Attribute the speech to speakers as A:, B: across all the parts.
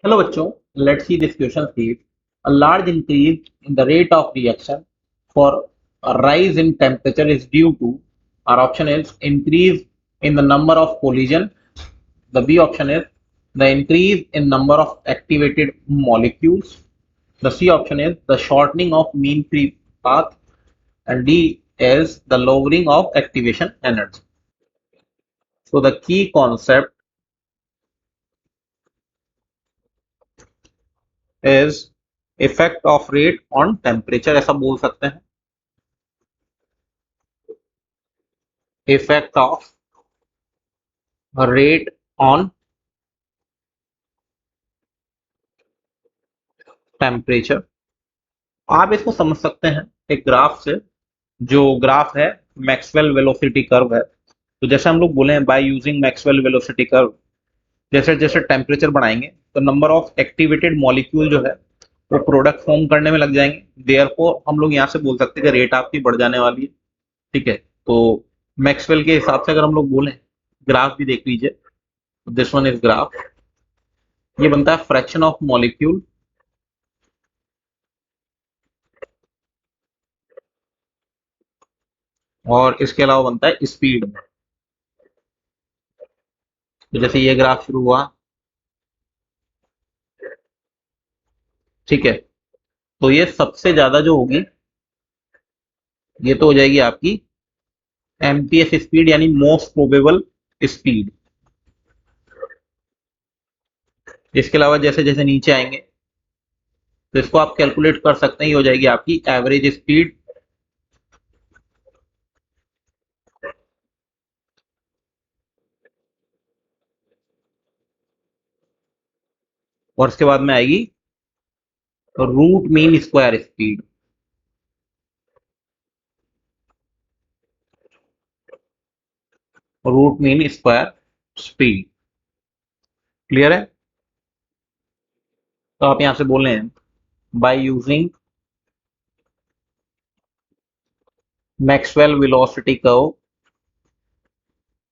A: Hello बच्चों, let's see this question states a large increase in the rate of reaction for a rise in temperature is due to our option is increase in the number of collision. The B option is the increase in number of activated molecules. The C option is the shortening of mean free path, and D is the lowering of activation energy. So the key concept is effect of rate on temperature, ऐसा बोल सकते हैं. Effect of rate on temperature. आप इसको समझ सकते हैं एक ग्राफ से. जो ग्राफ है मैक्सवेल वेलोसिटी कर्व है. तो जैसे हम लोग बोले हैं by using Maxwell velocity curve, जैसे जैसे टेम्परेचर बढ़ाएंगे तो नंबर ऑफ एक्टिवेटेड मॉलिक्यूल जो है वो प्रोडक्ट फॉर्म करने में लग जाएंगे. देयरफॉर हम लोग यहाँ से बोल सकते हैं कि रेट आपकी बढ़ जाने वाली है. ठीक है. तो मैक्सवेल के हिसाब से अगर हम लोग बोलें, ग्राफ भी देख लीजिए. This one is graph. ये बनता है फ्रैक्शन ऑफ मॉलिक्यूल और इसके अलावा बनता है स्पीड में. तो जैसे ये ग्राफ शुरू हुआ. ठीक है. तो ये सबसे ज्यादा जो होगी ये तो हो जाएगी आपकी एमपीएस स्पीड यानी मोस्ट प्रोबेबल स्पीड. इसके अलावा जैसे जैसे नीचे आएंगे तो इसको आप कैलकुलेट कर सकते हैं. ये हो जाएगी आपकी एवरेज स्पीड. और इसके बाद में आएगी root mean square speed. Root mean square speed. Clear है. तो आप यहां से बोल रहे हैं by using Maxwell velocity curve.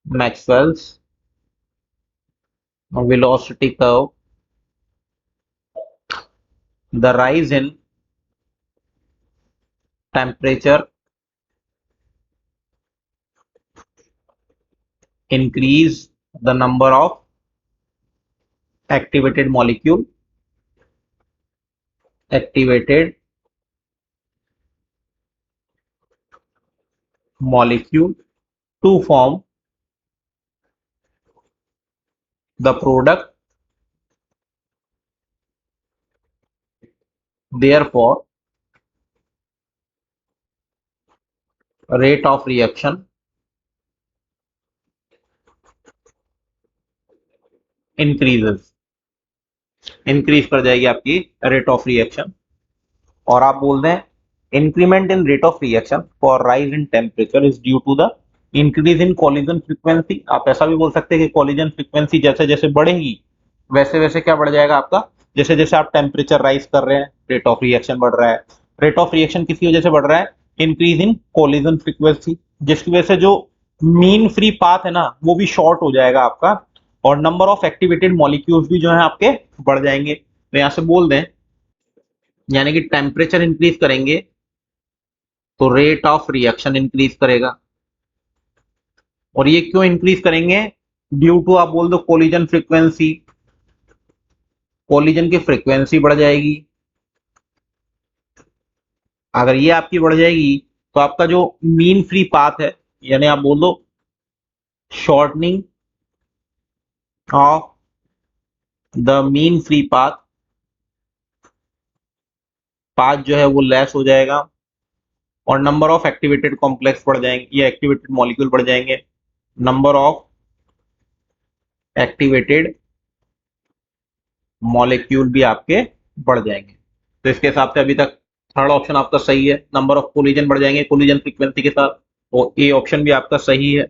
A: Maxwell's velocity curve. The rise in temperature increase the number of activated activated molecule to form the product. Therefore, rate of reaction increases. Increase कर जाएगी आपकी रेट ऑफ रिएक्शन. और आप बोल दें increment in rate of reaction for rise in temperature is due to the increase in collision frequency. आप ऐसा भी बोल सकते हैं कि कॉलिजन फ्रीक्वेंसी जैसे जैसे बढ़ेगी वैसे वैसे क्या बढ़ जाएगा आपका. जैसे जैसे आप टेम्परेचर राइज कर रहे हैं रेट ऑफ रिएक्शन बढ़ रहा है. रेट ऑफ रिएक्शन किसी वजह से बढ़ रहा है, इंक्रीज इन कॉलिजन फ्रीक्वेंसी, जिसकी वजह से जो मीन फ्री पाथ है ना वो भी शॉर्ट हो जाएगा आपका. और नंबर ऑफ एक्टिवेटेड मॉलिक्यूल्स भी जो है आपके बढ़ जाएंगे. तो यहां से बोल दें यानी कि टेम्परेचर इंक्रीज करेंगे तो रेट ऑफ रिएक्शन इंक्रीज करेगा. और ये क्यों इंक्रीज करेंगे? ड्यू टू आप बोल दो कोलिजन फ्रीक्वेंसी. कोलिजन की फ्रीक्वेंसी बढ़ जाएगी. अगर ये आपकी बढ़ जाएगी तो आपका जो मीन फ्री पाथ है यानी आप बोल दो shortening of the mean free path. Path जो है वो लेस हो जाएगा और नंबर ऑफ एक्टिवेटेड कॉम्प्लेक्स बढ़ जाएंगे या एक्टिवेटेड मॉलिक्यूल बढ़ जाएंगे. नंबर ऑफ एक्टिवेटेड मॉलिक्यूल भी आपके बढ़ जाएंगे. तो इसके हिसाब से अभी तक थर्ड ऑप्शन आपका सही है. नंबर ऑफ कोलिजन बढ़ जाएंगे कोलिजन फ्रीक्वेंसी के साथ. और ए ऑप्शन भी आपका सही है.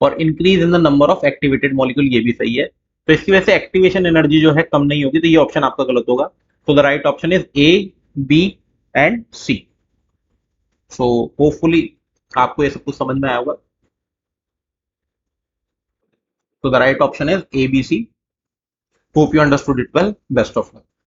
A: और increase in the number of activated molecule ये भी सही है. तो इसकी वजह से एक्टिवेशन एनर्जी जो है कम नहीं होगी. तो ये ऑप्शन आपका गलत होगा. तो the right option is A, B and C. So hopefully आपको ये सब कुछ समझ में आया होगा. तो the right option is A, B, C. Hope you understood it well. Best of luck.